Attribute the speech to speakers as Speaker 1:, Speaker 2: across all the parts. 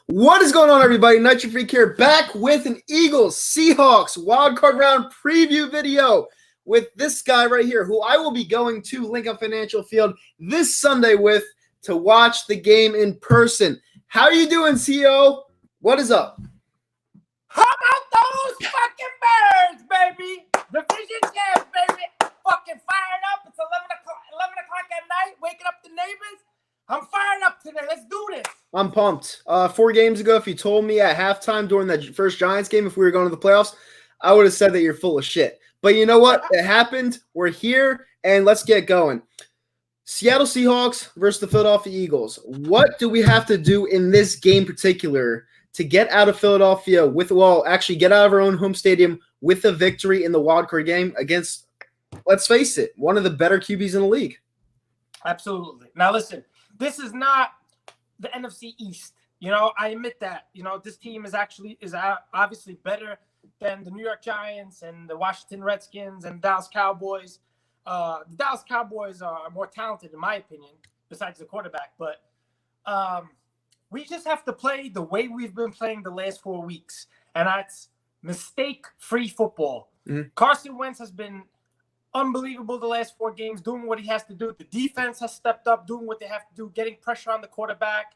Speaker 1: What is going on, everybody? Nitro Freak here, back with an Eagles Seahawks wildcard round preview video with this guy right here, who I will be going to Lincoln Financial Field this Sunday with to watch the game in person. How are you doing, CEO? What is up?
Speaker 2: How about those fucking birds, baby? Division champs, baby. Fucking fired up. It's 11 o'clock at night, waking up the neighbors. I'm fired up today. Let's do this.
Speaker 1: I'm pumped. 4 games ago, if you told me at halftime during that first Giants game if we were going to the playoffs, I would have said that you're full of shit. But you know what? It happened. We're here, and let's get going. Seattle Seahawks versus the Philadelphia Eagles. What do we have to do in this game in particular to get out of Philadelphia get out of our own home stadium with a victory in the wildcard game against, let's face it, one of the better QBs in the league?
Speaker 2: Absolutely. Now, listen, this is not the NFC East. You know, I admit that. You know, this team is obviously better than the New York Giants and the Washington Redskins and Dallas Cowboys. The Dallas Cowboys are more talented, in my opinion, besides the quarterback. But we just have to play the way we've been playing the last 4 weeks, and that's mistake-free football. Mm-hmm. Carson Wentz has been unbelievable the last 4 games, doing what he has to do. The defense has stepped up, doing what they have to do, getting pressure on the quarterback.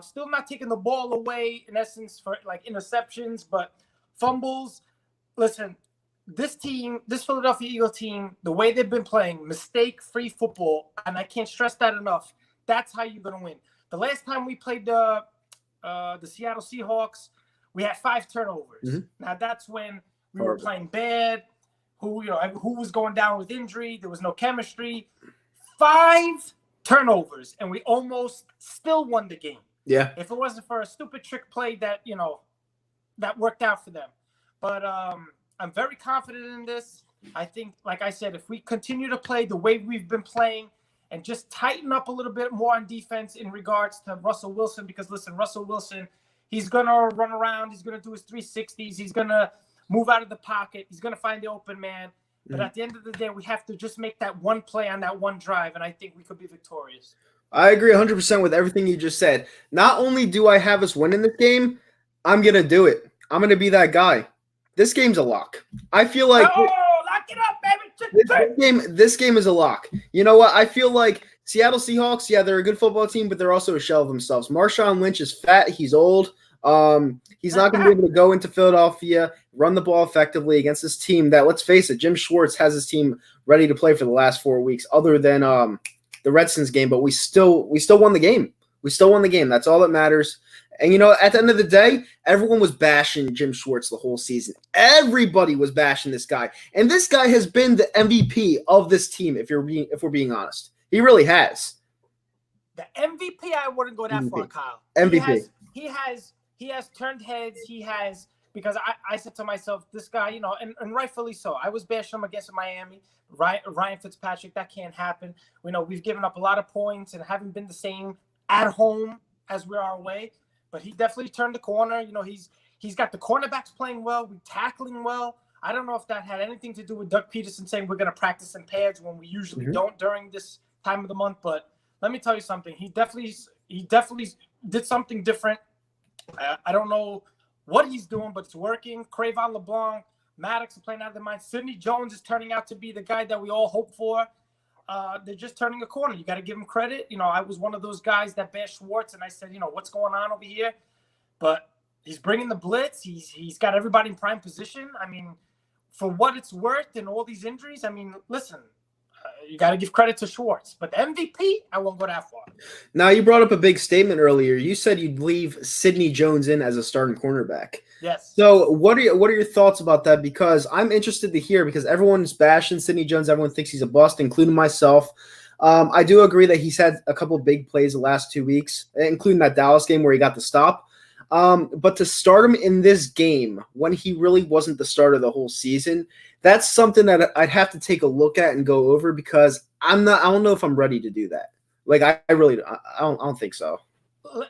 Speaker 2: Still not taking the ball away, in essence, for like interceptions, but fumbles. Listen, this Philadelphia Eagles team, the way they've been playing, mistake-free football, and I can't stress that enough, that's how you're going to win. The last time we played the Seattle Seahawks, we had 5 turnovers. Mm-hmm. Now, that's when we were playing bad. Who was going down with injury. There was no chemistry. 5 turnovers, and we almost still won the game.
Speaker 1: Yeah.
Speaker 2: If it wasn't for a stupid trick play that worked out for them. But I'm very confident in this. I think, like I said, if we continue to play the way we've been playing and just tighten up a little bit more on defense in regards to Russell Wilson, because, listen, Russell Wilson, he's going to run around. He's going to do his 360s. He's going to move out of the pocket. He's going to find the open man. But at the end of the day, we have to just make that one play on that one drive, and I think we could be victorious.
Speaker 1: I agree 100% with everything you just said. Not only do I have us winning this game, I'm going to do it. I'm going to be that guy. This game's a lock. I feel like
Speaker 2: lock it up, baby.
Speaker 1: This game is a lock. You know what? I feel like Seattle Seahawks, yeah, they're a good football team, but they're also a shell of themselves. Marshawn Lynch is fat. He's old. He's not going to be able to go into Philadelphia, run the ball effectively against this team that, let's face it, Jim Schwartz has his team ready to play for the last 4 weeks, other than the Redskins game. But we still won the game. We still won the game. That's all that matters. And, at the end of the day, everyone was bashing Jim Schwartz the whole season. Everybody was bashing this guy. And this guy has been the MVP of this team, if we're being honest. He really has.
Speaker 2: The MVP, I wouldn't go that far, Kyle.
Speaker 1: MVP.
Speaker 2: He has turned heads. He has, because I said to myself, this guy, and rightfully so. I was bashing him against Miami. Ryan Fitzpatrick, that can't happen. We've given up a lot of points and haven't been the same at home as we are away. But he definitely turned the corner. He's got the cornerbacks playing well. We're tackling well. I don't know if that had anything to do with Doug Peterson saying we're going to practice in pads when we usually don't during this time of the month. But let me tell you something. He definitely did something different. I don't know what he's doing, but it's working. Crayvon LeBlanc, Maddox are playing out of their mind. Sidney Jones is turning out to be the guy that we all hope for. They're just turning a corner. You got to give him credit. I was one of those guys that bashed Schwartz, and I said, what's going on over here? But he's bringing the blitz. He's got everybody in prime position. I mean, for what it's worth and all these injuries, I mean, listen, you got to give credit to Schwartz. But the MVP, I won't go that far.
Speaker 1: Now, you brought up a big statement earlier. You said you'd leave Sidney Jones in as a starting cornerback.
Speaker 2: Yes.
Speaker 1: So what are your thoughts about that? Because I'm interested to hear, because everyone's bashing Sidney Jones. Everyone thinks he's a bust, including myself. I do agree that he's had a couple of big plays the last 2 weeks, including that Dallas game where he got the stop. But to start him in this game when he really wasn't the starter the whole season, that's something that I'd have to take a look at and go over, because I don't know if I'm ready to do that. Like, I don't think so.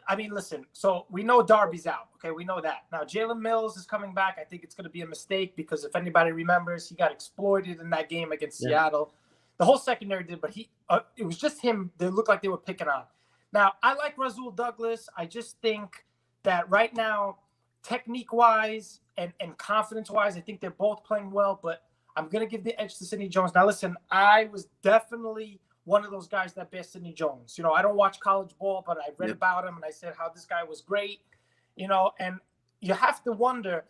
Speaker 2: I mean, listen, so we know Darby's out. Okay, we know that. Now, Jalen Mills is coming back. I think it's going to be a mistake, because if anybody remembers, he got exploited in that game against Seattle. The whole secondary did, but it was just him. They looked like they were picking on. Now, I like Rasul Douglas. I just think that right now, technique-wise and confidence-wise, I think they're both playing well, but I'm going to give the edge to Sidney Jones. Now, listen, I was definitely one of those guys that beat Sidney Jones. I don't watch college ball, but I read about him, and I said how this guy was great, and you have to wonder,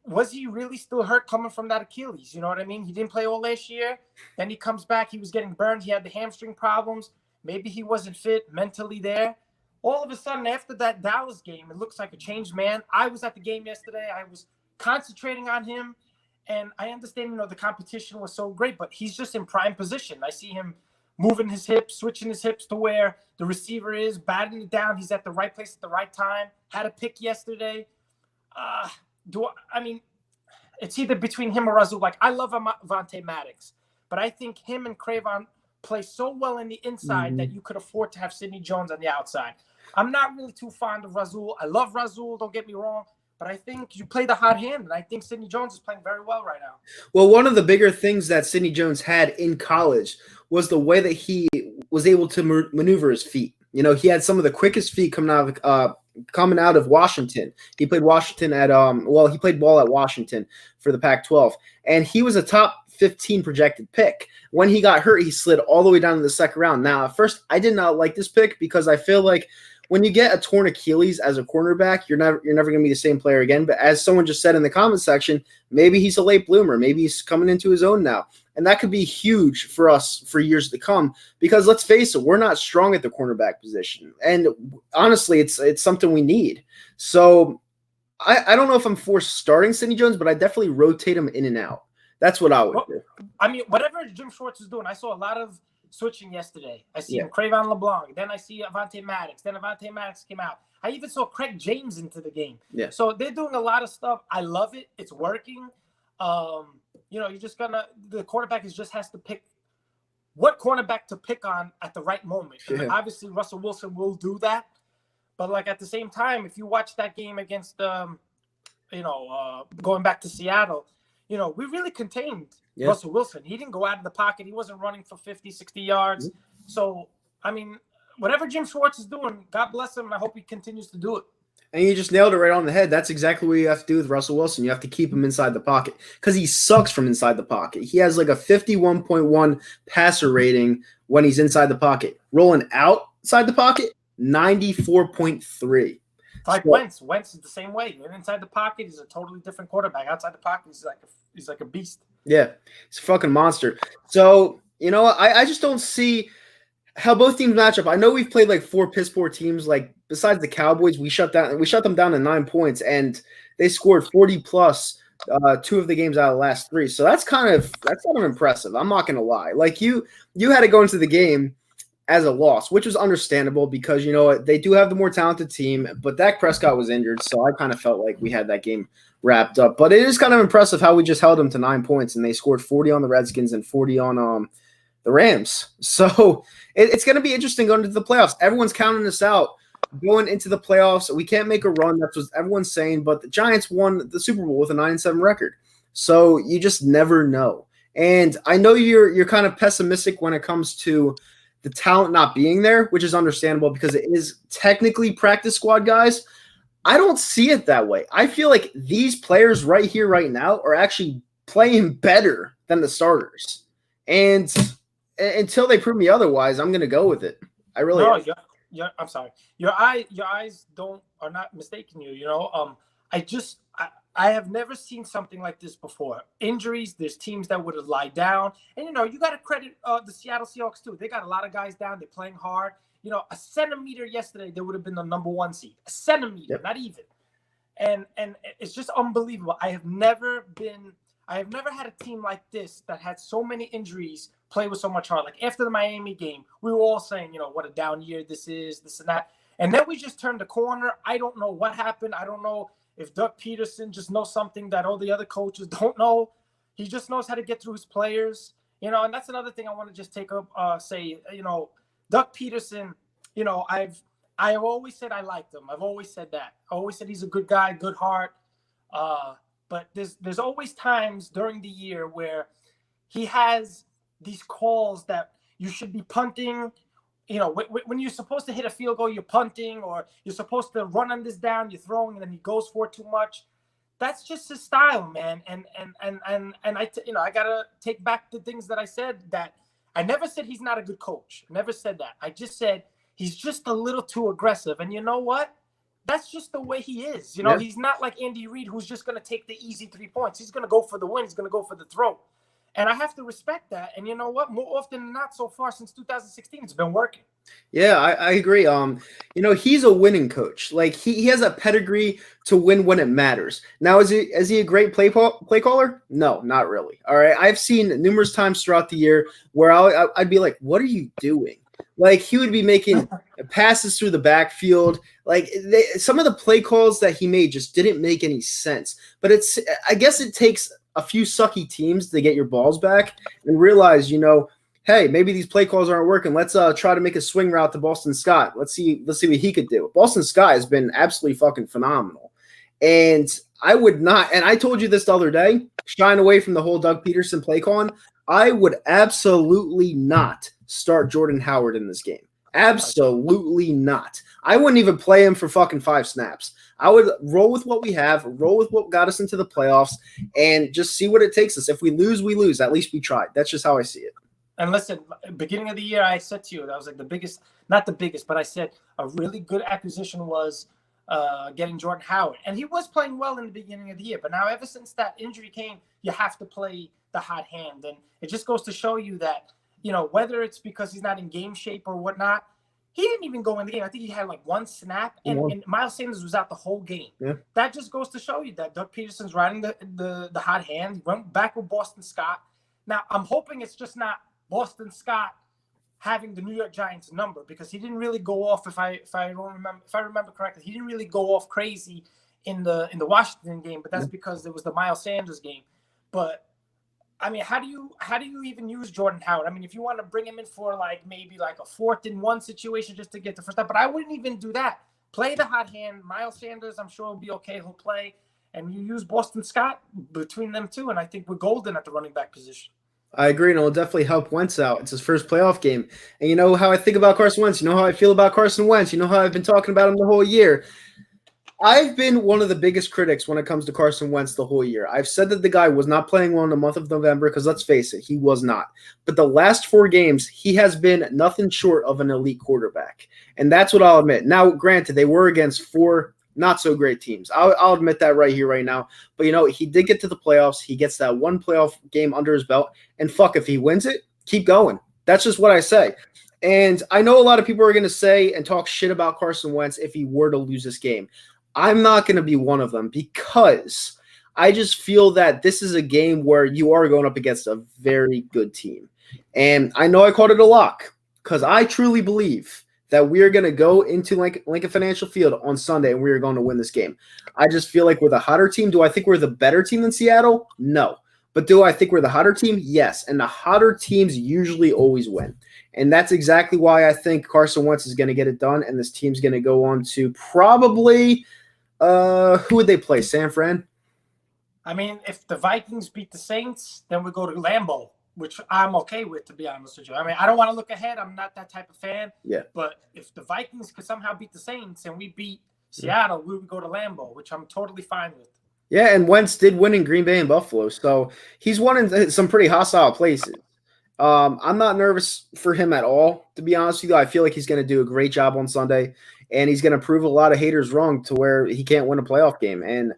Speaker 2: was he really still hurt coming from that Achilles? You know what I mean? He didn't play all last year. Then he comes back. He was getting burned. He had the hamstring problems. Maybe he wasn't fit mentally there. All of a sudden, after that Dallas game, it looks like a changed man. I was at the game yesterday. I was concentrating on him. And I understand, the competition was so great, but he's just in prime position. I see him moving his hips, switching his hips to where the receiver is, batting it down. He's at the right place at the right time. Had a pick yesterday. It's either between him or Razul. Like, I love Avonte Maddox, but I think him and Cravon play so well in the inside that you could afford to have Sidney Jones on the outside. I'm not really too fond of Razul. I love Razul, don't get me wrong, but I think you play the hot hand, and I think Sidney Jones is playing very well right now.
Speaker 1: Well, one of the bigger things that Sidney Jones had in college was the way that he was able to maneuver his feet. He had some of the quickest feet coming out of Washington. He played Washington he played ball at Washington for the Pac-12, and he was a top 15 projected pick. When he got hurt, he slid all the way down to the second round. Now, at first, I did not like this pick because I feel like when you get a torn Achilles as a cornerback, you're never going to be the same player again. But as someone just said in the comment section, maybe he's a late bloomer. Maybe he's coming into his own now. And that could be huge for us for years to come because let's face it, we're not strong at the cornerback position. And honestly, it's something we need. So I don't know if I'm for starting Sidney Jones, but I definitely rotate him in and out. That's what I would do.
Speaker 2: I mean, whatever Jim Schwartz is doing, I saw a lot of switching yesterday. I see him Cravon LeBlanc. Then I see Avonte Maddox. Then Avonte Maddox came out. I even saw Craig James into the game.
Speaker 1: Yeah.
Speaker 2: So they're doing a lot of stuff. I love it. It's working. You're just the quarterback just has to pick what cornerback to pick on at the right moment. And obviously, Russell Wilson will do that. But like at the same time, if you watch that game against, going back to Seattle, we really contained Russell Wilson. He didn't go out of the pocket. He wasn't running for 50, 60 yards. So, I mean, whatever Jim Schwartz is doing, God bless him, and I hope he continues to do it.
Speaker 1: And you just nailed it right on the head. That's exactly what you have to do with Russell Wilson. You have to keep him inside the pocket because he sucks from inside the pocket. He has like a 51.1 passer rating when he's inside the pocket. Rolling outside the pocket, 94.3.
Speaker 2: Like Wentz. Wentz is the same way. Inside the pocket, he's a totally different quarterback. Outside the pocket, he's like a beast.
Speaker 1: Yeah, he's a fucking monster. So, I just don't see how both teams match up. I know we've played like 4 piss poor teams. Like besides the Cowboys, we shut them down to 9 points, and they scored 40 plus 2 of the games out of the last 3. So that's kind of impressive. I'm not gonna lie. Like you had to go into the game as a loss, which was understandable because they do have the more talented team, but Dak Prescott was injured, so I kind of felt like we had that game wrapped up. But it is kind of impressive how we just held them to 9 points, and they scored 40 on the Redskins and 40 on the Rams. So it's going to be interesting going into the playoffs. Everyone's counting us out going into the playoffs. We can't make a run. That's what everyone's saying. But the Giants won the Super Bowl with a 9-7 record, so you just never know. And I know you're kind of pessimistic when it comes to the talent not being there, which is understandable because it is technically practice squad guys. I don't see it that way. I feel like these players right here, right now, are actually playing better than the starters. And until they prove me otherwise, I'm going to go with it. I really am.
Speaker 2: I'm sorry. Your eyes are not mistaking you. I have never seen something like this before. Injuries, there's teams that would have lied down. And, you got to credit the Seattle Seahawks, too. They got a lot of guys down. They're playing hard. A centimeter yesterday, they would have been the number 1 seed. A centimeter, not even. And it's just unbelievable. I have never had a team like this that had so many injuries play with so much heart. Like after the Miami game, we were all saying, what a down year this is, this and that. And then we just turned the corner. I don't know what happened. I don't know if Doug Peterson just knows something that all the other coaches don't know. He just knows how to get through his players, and that's another thing I want to just take up, Doug Peterson, I have always said I liked him. I've always said that. I always said he's a good guy, good heart. But there's always times during the year where he has these calls that you should be punting, when you're supposed to hit a field goal, you're punting, or you're supposed to run on this down, you're throwing, and then he goes for it too much. That's just his style, man. And I gotta take back the things that I said. That I never said he's not a good coach. Never said that. I just said he's just a little too aggressive. And you know what? That's just the way he is. He's not like Andy Reid, who's just gonna take the easy 3 points. He's gonna go for the win. He's gonna go for the throw. And I have to respect that. And you know what? More often than not, so far since 2016, it's been working.
Speaker 1: Yeah, I agree. He's a winning coach. Like he has a pedigree to win when it matters. Now, is he a great play caller? No, not really. All right, I've seen numerous times throughout the year where I'd be like, "What are you doing?" Like he would be making passes through the backfield. Like some of the play calls that he made just didn't make any sense. But I guess it takes a few sucky teams to get your balls back and realize, hey, maybe these play calls aren't working. Let's try to make a swing route to Boston Scott. Let's see what he could do. Boston Scott has been absolutely fucking phenomenal. And I would not, and I told you this the other day, shying away from the whole Doug Peterson play calling, I would absolutely not start Jordan Howard in this game. Absolutely not. I wouldn't even play him for fucking 5 snaps. I would roll with what we have, roll with what got us into the playoffs, and just see what it takes us. If we lose, we lose. At least we tried. That's just how I see it.
Speaker 2: And listen, beginning of the year, I said to you, that was like the biggest, not the biggest, but I said a really good acquisition was getting Jordan Howard. And he was playing well in the beginning of the year. But now ever since that injury came, you have to play the hot hand. And it just goes to show you that, whether it's because he's not in game shape or whatnot, he didn't even go in the game. I think he had like 1 snap, and Miles Sanders was out the whole game.
Speaker 1: Yeah.
Speaker 2: That just goes to show you that Doug Peterson's riding the hot hand. He went back with Boston Scott. Now, I'm hoping it's just not Boston Scott having the New York Giants number, because he didn't really go off, if I remember correctly, he didn't really go off crazy in the Washington game, but that's because it was the Miles Sanders game. But I mean, how do you even use Jordan Howard? I mean, if you want to bring him in for maybe a 4th and 1 situation just to get the first time, but I wouldn't even do that. Play the hot hand. Miles Sanders, I'm sure will be okay. He'll play, and you use Boston Scott between them two, and I think we're golden at the running back position.
Speaker 1: I agree, and it'll definitely help Wentz out. It's his first playoff game. And you know how I think about Carson Wentz. You know how I feel about Carson Wentz. You know how I've been talking about him the whole year. I've been one of the biggest critics when it comes to Carson Wentz the whole year. I've said that the guy was not playing well in the month of November because, let's face it, he was not. But the last 4 games, he has been nothing short of an elite quarterback. And that's what I'll admit. Now, granted, they were against 4 not-so-great teams. I'll admit that right here, right now. But, he did get to the playoffs. He gets that 1 playoff game under his belt. And fuck, if he wins it, keep going. That's just what I say. And I know a lot of people are going to say and talk shit about Carson Wentz if he were to lose this game. I'm not going to be one of them, because I just feel that this is a game where you are going up against a very good team. And I know I called it a lock, because I truly believe that we are going to go into Lincoln Financial Field on Sunday and we are going to win this game. I just feel like we're the hotter team. Do I think we're the better team than Seattle? No. But do I think we're the hotter team? Yes. And the hotter teams usually always win. And that's exactly why I think Carson Wentz is going to get it done, and this team's going to go on to probably who would they play? San Fran?
Speaker 2: I mean, if the Vikings beat the Saints, then we go to Lambeau, which I'm okay with, to be honest with you. I mean, I don't want to look ahead. I'm not that type of fan.
Speaker 1: Yeah.
Speaker 2: But if the Vikings could somehow beat the Saints and we beat Seattle, we would go to Lambeau, which I'm totally fine with.
Speaker 1: Yeah, and Wentz did win in Green Bay and Buffalo, so he's won in some pretty hostile places. I'm not nervous for him at all, to be honest with you. I feel like he's going to do a great job on Sunday, and he's going to prove a lot of haters wrong to where he can't win a playoff game. And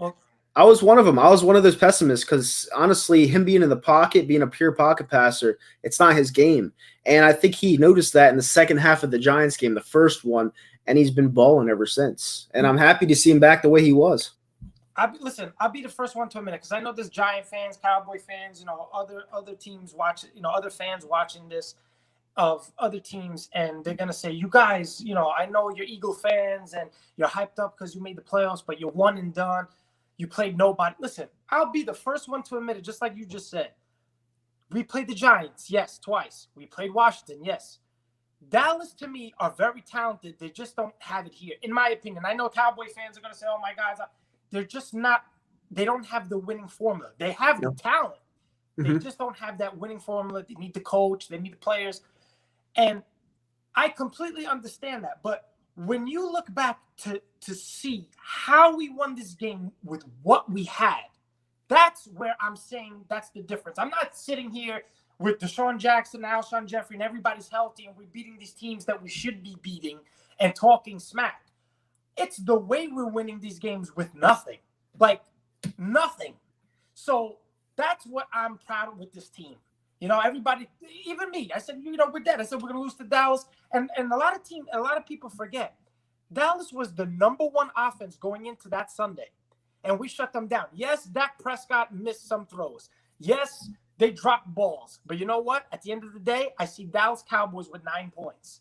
Speaker 1: I was one of them. I was one of those pessimists because, honestly, him being in the pocket, being a pure pocket passer, it's not his game. And I think he noticed that in the second half of the Giants game, the first one, and he's been balling ever since. And I'm happy to see him back the way he was.
Speaker 2: I'll be the first one to admit it, because I know there's Giant fans, Cowboy fans, other teams watching, other fans watching this of other teams, and they're gonna say, you guys, I know you're Eagle fans and you're hyped up because you made the playoffs, but you're one and done. You played nobody. Listen, I'll be the first one to admit it, just like you just said. We played the Giants, yes, twice. We played Washington, yes. Dallas, to me, are very talented. They just don't have it here, in my opinion. I know Cowboy fans are gonna say, oh my God, they're just not – they don't have the winning formula. They have the talent. They just don't have that winning formula. They need the coach. They need the players. And I completely understand that. But when you look back to see how we won this game with what we had, that's where I'm saying that's the difference. I'm not sitting here with Deshaun Jackson, Alshon Jeffrey, and everybody's healthy, and we're beating these teams that we should be beating and talking smack. It's the way we're winning these games with nothing. Like, nothing. So that's what I'm proud of with this team. You know, everybody, even me, I said, you know, we're dead. I said, we're going to lose to Dallas. And a lot of people forget. Dallas was the number one offense going into that Sunday. And we shut them down. Yes, Dak Prescott missed some throws. Yes, they dropped balls. But you know what? At the end of the day, I see Dallas Cowboys with 9 points.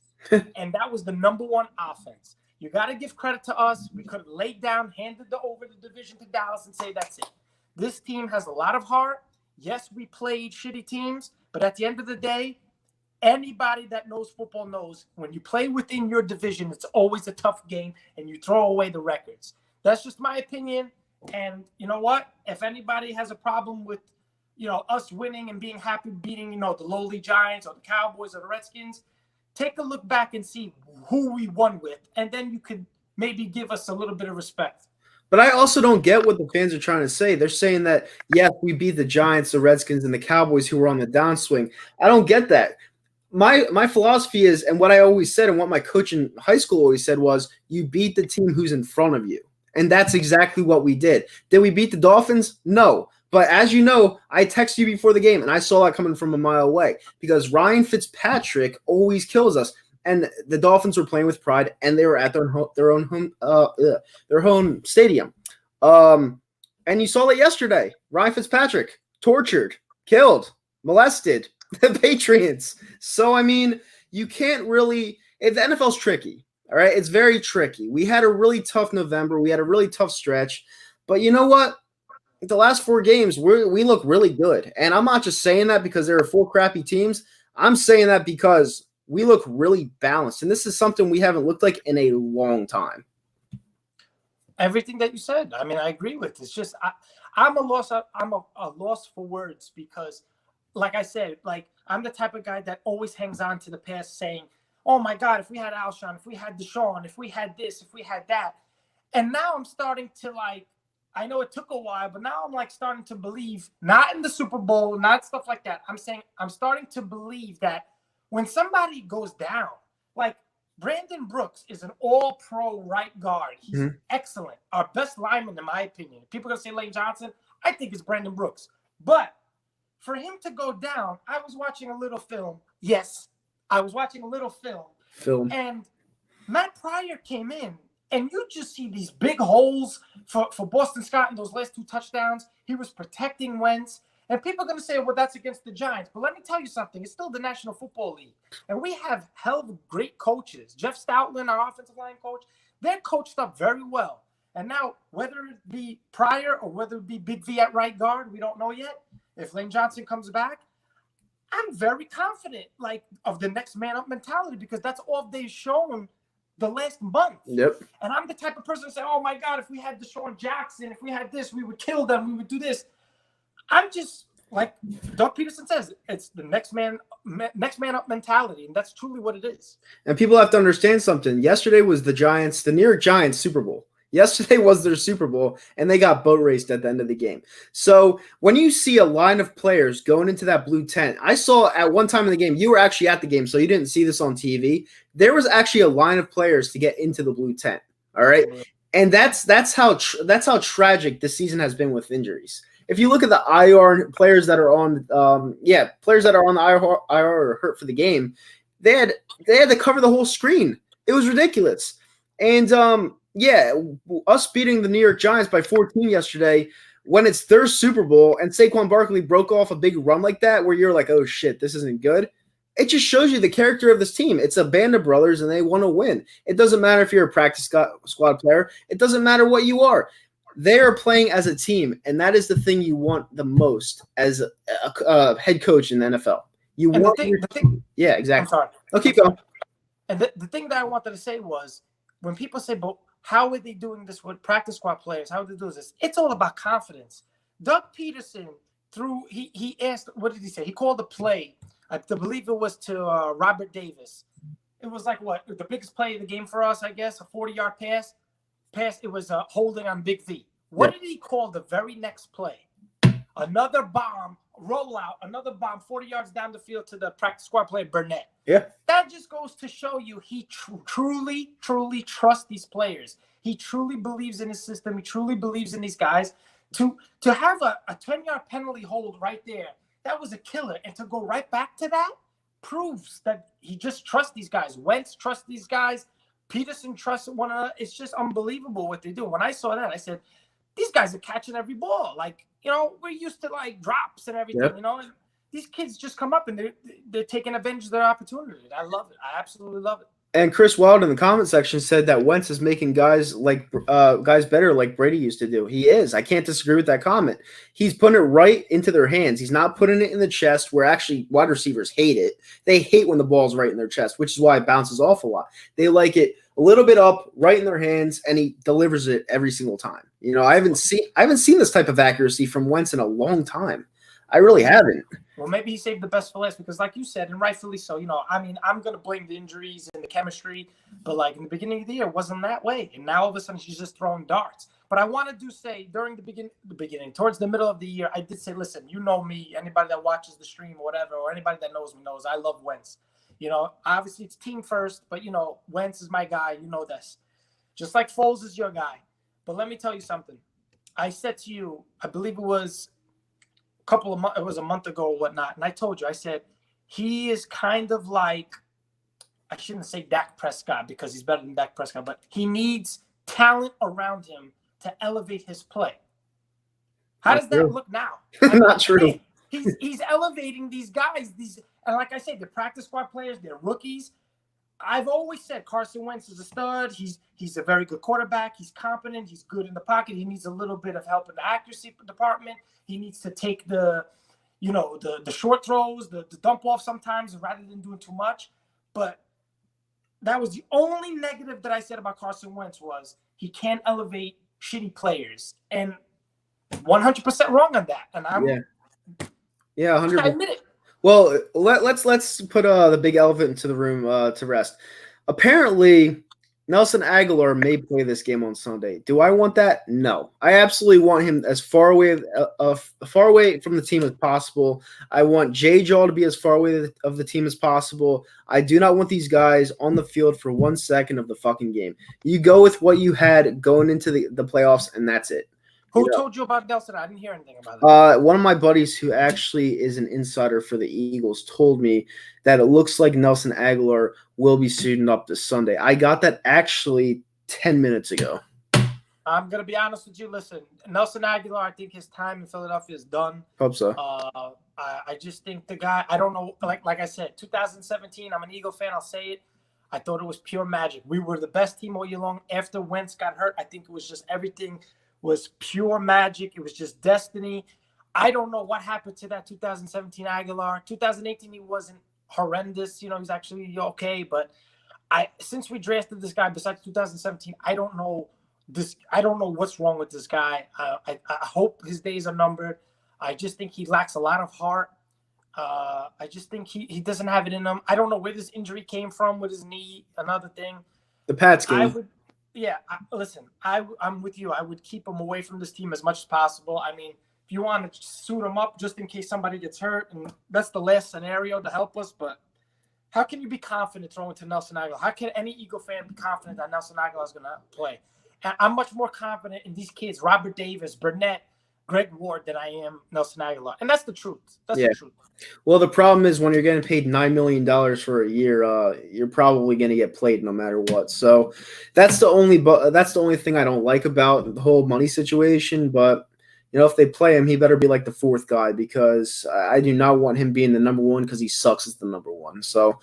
Speaker 2: And that was the number one offense. You got to give credit to us. We could have laid down, handed over the division to Dallas and say that's it. This team has a lot of heart. Yes, we played shitty teams. But at the end of the day, anybody that knows football knows when you play within your division, it's always a tough game and you throw away the records. That's just my opinion. And you know what? If anybody has a problem with, you know, us winning and being happy beating, you know, the lowly Giants or the Cowboys or the Redskins, take a look back and see who we won with. And then you could maybe give us a little bit of respect.
Speaker 1: But I also don't get what the fans are trying to say. They're saying that, yes, we beat the Giants, the Redskins, and the Cowboys who were on the downswing. I don't get that. My philosophy is, and what I always said and what my coach in high school always said was, you beat the team who's in front of you. And that's exactly what we did. Did we beat the Dolphins? No. But as you know, I texted you before the game, and I saw that coming from a mile away because Ryan Fitzpatrick always kills us. And the Dolphins were playing with pride, and they were at their home stadium. And you saw that yesterday. Ryan Fitzpatrick tortured, killed, molested the Patriots. So I mean, you can't really. The NFL's tricky. All right, it's very tricky. We had a really tough November. We had a really tough stretch. But you know what? The last 4 games, we look really good. And I'm not just saying that because there are 4 crappy teams. I'm saying that because we look really balanced. And this is something we haven't looked like in a long time.
Speaker 2: Everything that you said, I mean, I agree with. It's just I'm a loss. I'm a loss for words because, like I said, like I'm the type of guy that always hangs on to the past saying, oh my God, if we had Alshon, if we had Deshaun, if we had this, if we had that. And now I'm starting to like, I know it took a while, but now I'm like starting to believe, not in the Super Bowl, not stuff like that. I'm saying I'm starting to believe that when somebody goes down, like Brandon Brooks is an all-pro right guard. He's excellent. Our best lineman, in my opinion. People are going to say Lane Johnson. I think it's Brandon Brooks. But for him to go down, I was watching a little film. Yes, I was watching a little film. And Matt Pryor came in, and you just see these big holes for Boston Scott in those last 2 touchdowns. He was protecting Wentz. And people are going to say, well, that's against the Giants. But let me tell you something. It's still the National Football League. And we have hell of great coaches. Jeff Stoutland, our offensive line coach, they're coached up very well. And now, whether it be Pryor or whether it be Big V at right guard, we don't know yet. If Lane Johnson comes back, I'm very confident, like, of the next man up mentality because that's all they've shown the last month.
Speaker 1: Yep.
Speaker 2: And I'm the type of person to say, oh, my God, if we had Deshaun Jackson, if we had this, we would kill them. We would do this. I'm just, like Doug Peterson says, it's the next man up mentality, and that's truly what it is.
Speaker 1: And people have to understand something. Yesterday was the New York Giants Super Bowl. Yesterday was their Super Bowl, and they got boat raced at the end of the game. So when you see a line of players going into that blue tent, I saw at one time in the game, you were actually at the game, so you didn't see this on TV. There was actually a line of players to get into the blue tent. All right, and that's how tragic this season has been with injuries. If you look at the IR players that are on, players that are on the IR or hurt for the game, they had to cover the whole screen. It was ridiculous. And us beating the New York Giants by 14 yesterday, when it's their Super Bowl and Saquon Barkley broke off a big run like that, where you're like, oh shit, this isn't good. It just shows you the character of this team. It's a band of brothers, and they want to win. It doesn't matter if you're a practice squad player. It doesn't matter what you are. They are playing as a team, and that is the thing you want the most as a head coach in the NFL. Yeah, exactly.
Speaker 2: I'm sorry.
Speaker 1: I'll keep going.
Speaker 2: And the thing that I wanted to say was, when people say, but how are they doing this with practice squad players? How are they doing this? It's all about confidence. Doug Peterson, he asked, what did he say? He called a play. I believe it was to Robert Davis. it was like what the biggest play of the game for us, I guess, a 40-yard pass. It was holding on Big V. What did he call the very next play? Another bomb, rollout, another bomb, 40 yards down the field to the practice squad player, Burnett.
Speaker 1: Yeah.
Speaker 2: That just goes to show you he truly, truly trusts these players. He truly believes in his system. He truly believes in these guys. To have a 10-yard penalty hold right there, that was a killer. And to go right back to that proves that he just trusts these guys. Wentz trusts these guys. Peterson trusts one another. It's just unbelievable what they do. When I saw that, I said, these guys are catching every ball. Like, we're used to like drops and everything, and these kids just come up and they're taking advantage of their opportunity. I love it. I absolutely love it.
Speaker 1: And Chris Wild in the comment section said that Wentz is making guys better like Brady used to do. He is. I can't disagree with that comment. He's putting it right into their hands. He's not putting it in the chest where actually wide receivers hate it. They hate when the ball's right in their chest, which is why it bounces off a lot. They like it a little bit up, right in their hands, and he delivers it every single time. I haven't seen this type of accuracy from Wentz in a long time. I really haven't.
Speaker 2: Well, maybe he saved the best for last because, like you said, and rightfully so, I'm going to blame the injuries and the chemistry, but, like, in the beginning of the year, it wasn't that way. And now, all of a sudden, she's just throwing darts. But I want to say, during the beginning, towards the middle of the year, I did say, listen, you know me, anybody that watches the stream or whatever, or anybody that knows me knows I love Wentz. Obviously, it's team first, but, Wentz is my guy. You know this. Just like Foles is your guy. But let me tell you something. I said to you, I believe it was a month ago or whatnot. And I told you, I said, he is kind of like, I shouldn't say Dak Prescott because he's better than Dak Prescott, but he needs talent around him to elevate his play. How does that look now?
Speaker 1: Not true.
Speaker 2: He's elevating these guys. And like I said, they're practice squad players, they're rookies. I've always said Carson Wentz is a stud. He's a very good quarterback. He's competent. He's good in the pocket. He needs a little bit of help in the accuracy department. He needs to take the short throws, the dump off sometimes rather than doing too much. But that was the only negative that I said about Carson Wentz was he can't elevate shitty players. And 100% wrong on that. And I'm
Speaker 1: 100%.
Speaker 2: I admit it.
Speaker 1: Well, let's put the big elephant into the room to rest. Apparently, Nelson Aguilar may play this game on Sunday. Do I want that? No. I absolutely want him as far away from the team as possible. I want J. Jaw to be as far away of the team as possible. I do not want these guys on the field for 1 second of the fucking game. You go with what you had going into the playoffs, and that's it.
Speaker 2: Who told you about Nelson? I didn't hear anything about it.
Speaker 1: One of my buddies who actually is an insider for the Eagles told me that it looks like Nelson Aguilar will be suiting up this Sunday. I got that actually 10 minutes ago.
Speaker 2: I'm going to be honest with you. Listen, Nelson Aguilar, I think his time in Philadelphia is done.
Speaker 1: Hope so.
Speaker 2: I just think the guy, I don't know, like I said, 2017, I'm an Eagle fan, I'll say it. I thought it was pure magic. We were the best team all year long. After Wentz got hurt, I think it was just everything was pure magic. It was just destiny. I don't know what happened to that 2017 Aguilar. 2018, he wasn't horrendous. He's actually okay. But since we drafted this guy, besides 2017, I don't know what's wrong with this guy. I hope his days are numbered. I just think he lacks a lot of heart. I just think he doesn't have it in him. I don't know where this injury came from with his knee. Another thing.
Speaker 1: The Pats game.
Speaker 2: Listen, I'm with you. I would keep him away from this team as much as possible. I mean, if you want to suit him up just in case somebody gets hurt, and that's the last scenario to help us, but how can you be confident throwing to Nelson Aguilar? How can any Eagle fan be confident that Nelson Aguilar is going to play? And I'm much more confident in these kids, Robert Davis, Burnett, Greg Ward, than I am Nelson Aguilar. And that's the truth. That's the truth.
Speaker 1: Well, the problem is when you're getting paid $9 million for a year, you're probably going to get played no matter what. So that's the only thing I don't like about the whole money situation. But if they play him, he better be like the fourth guy because I do not want him being the number one because he sucks as the number one. So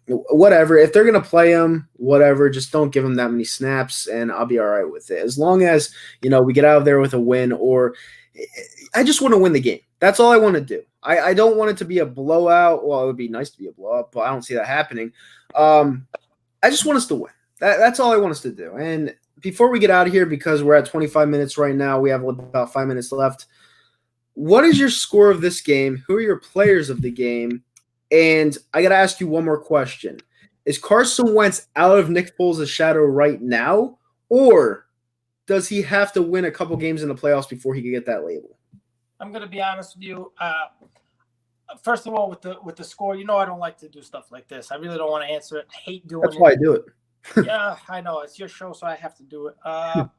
Speaker 1: whatever. If they're going to play him, whatever, just don't give him that many snaps, and I'll be all right with it. As long as we get out of there with a win, or I just want to win the game. That's all I want to do. I don't want it to be a blowout. Well, it would be nice to be a blowout, but I don't see that happening. I just want us to win. That's all I want us to do. And before we get out of here, because we're at 25 minutes right now, we have about 5 minutes left. What is your score of this game? Who are your players of the game? And I got to ask you one more question. Is Carson Wentz out of Nick Foles' shadow right now, or does he have to win a couple games in the playoffs before he can get that label?
Speaker 2: I'm gonna be honest with you. First of all, with the score, I don't like to do stuff like this. I really don't want to answer it. I hate doing it.
Speaker 1: That's why I do it.
Speaker 2: Yeah, I know. It's your show, so I have to do it. I'm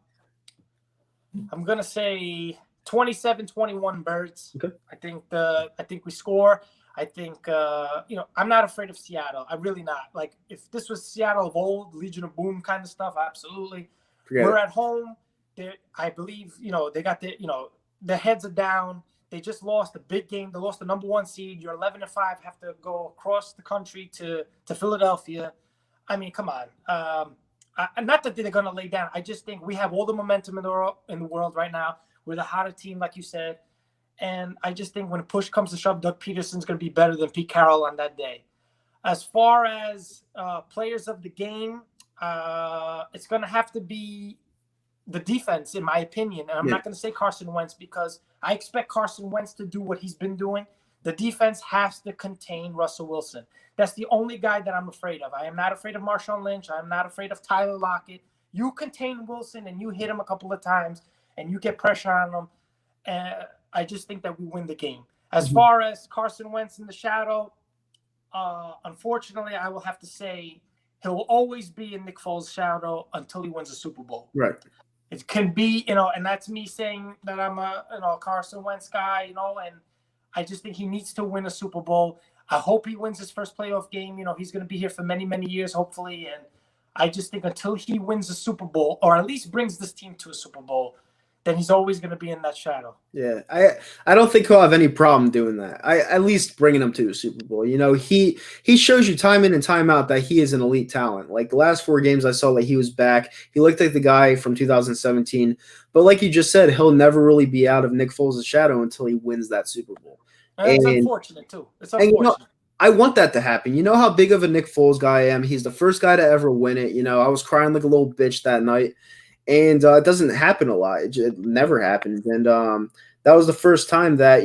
Speaker 2: going to say 27-21 Birds.
Speaker 1: Okay.
Speaker 2: I think we score. I think, I'm not afraid of Seattle. I'm really not. Like, if this was Seattle of old, Legion of Boom kind of stuff, absolutely. We're at home. I believe, they got their heads are down. They just lost a big game. They lost the number 1 seed. You're 11-5, have to go across the country to Philadelphia. I mean, come on. Not that they're going to lay down. I just think we have all the momentum in the world right now. We're the hotter team, like you said. And I just think when push comes to shove, Doug Peterson's going to be better than Pete Carroll on that day. As far as players of the game, it's going to have to be the defense, in my opinion. And I'm not going to say Carson Wentz because I expect Carson Wentz to do what he's been doing. The defense has to contain Russell Wilson. That's the only guy that I'm afraid of. I am not afraid of Marshawn Lynch. I'm not afraid of Tyler Lockett. You contain Wilson and you hit him a couple of times and you get pressure on him. And I just think that we win the game. As far as Carson Wentz in the shadow, unfortunately, I will have to say he'll always be in Nick Foles' shadow until he wins a Super Bowl.
Speaker 1: Right.
Speaker 2: It can be, and that's me saying that I'm a Carson Wentz guy, and I just think he needs to win a Super Bowl. I hope he wins his first playoff game. He's going to be here for many, many years, hopefully. And I just think until he wins a Super Bowl, or at least brings this team to a Super Bowl, then he's always going to be in that shadow.
Speaker 1: Yeah, I don't think he'll have any problem doing that. At least bringing him to a Super Bowl. He shows you time in and time out that he is an elite talent. Like the last 4 games I saw that he was back, he looked like the guy from 2017. But like you just said, he'll never really be out of Nick Foles' shadow until he wins that Super Bowl.
Speaker 2: It's unfortunate too. It's unfortunate.
Speaker 1: I want that to happen. You know how big of a Nick Foles guy I am. He's the first guy to ever win it. I was crying like a little bitch that night. And it doesn't happen a lot. It never happens. And that was the first time that,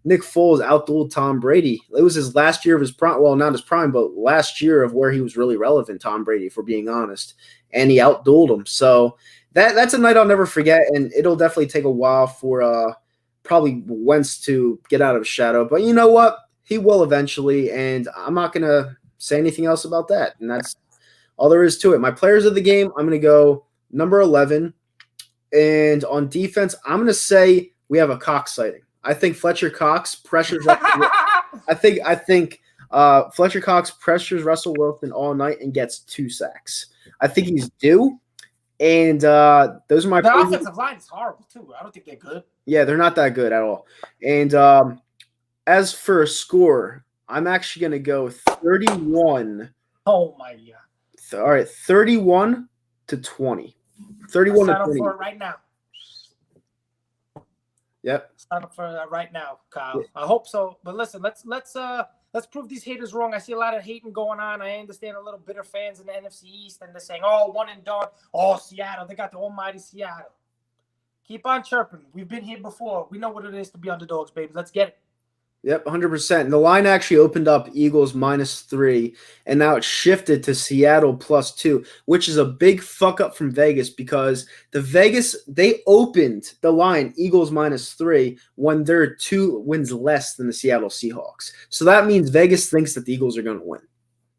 Speaker 1: Nick Foles outdueled Tom Brady. It was his last year of his prime. Well, not his prime, but last year of where he was really relevant, Tom Brady, for being honest. And he outdueled him. So that's a night I'll never forget. And it'll definitely take a while for probably Wentz to get out of his shadow. But you know what? He will eventually. And I'm not going to say anything else about that. And that's all there is to it. My players of the game, I'm going to go number 11, and on defense, I'm going to say we have a Cox sighting. I think Fletcher Cox pressures. I think Fletcher Cox pressures Russell Wilson all night and gets 2 sacks. I think he's due, and those are my.
Speaker 2: The offensive line is horrible too. I don't think they're good.
Speaker 1: Yeah, they're not that good at all. And as for a score, I'm actually going to go 31.
Speaker 2: Oh my God!
Speaker 1: All right, 31-20. 31
Speaker 2: sign
Speaker 1: to
Speaker 2: up
Speaker 1: 20.
Speaker 2: for it right now.
Speaker 1: Yep.
Speaker 2: Sign up for that right now, Kyle. Yeah. I hope so. But listen, let's prove these haters wrong. I see a lot of hating going on. I understand a little bitter fans in the NFC East, and they're saying, "Oh, one and done. Oh, Seattle. They got the almighty Seattle." Keep on chirping. We've been here before. We know what it is to be underdogs, baby. Let's get it.
Speaker 1: Yep, 100%. And the line actually opened up Eagles -3, and now it's shifted to Seattle +2, which is a big fuck up from Vegas because they opened the line Eagles -3 when they're 2 wins less than the Seattle Seahawks. So that means Vegas thinks that the Eagles are going to win.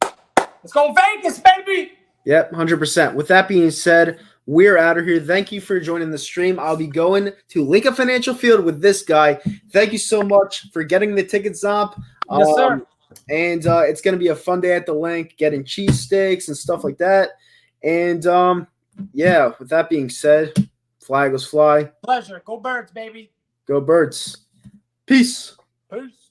Speaker 2: Let's go Vegas, baby!
Speaker 1: Yep, 100%. With that being said, we're out of here. Thank you for joining the stream. I'll be going to Lincoln Financial Field with this guy. Thank you so much for getting the tickets, Zomp.
Speaker 2: Yes, sir.
Speaker 1: And it's going to be a fun day at the link, getting cheesesteaks and stuff like that. And, yeah, with that being said, fly, Eagles, fly.
Speaker 2: Pleasure. Go Birds, baby.
Speaker 1: Go Birds. Peace.
Speaker 2: Peace.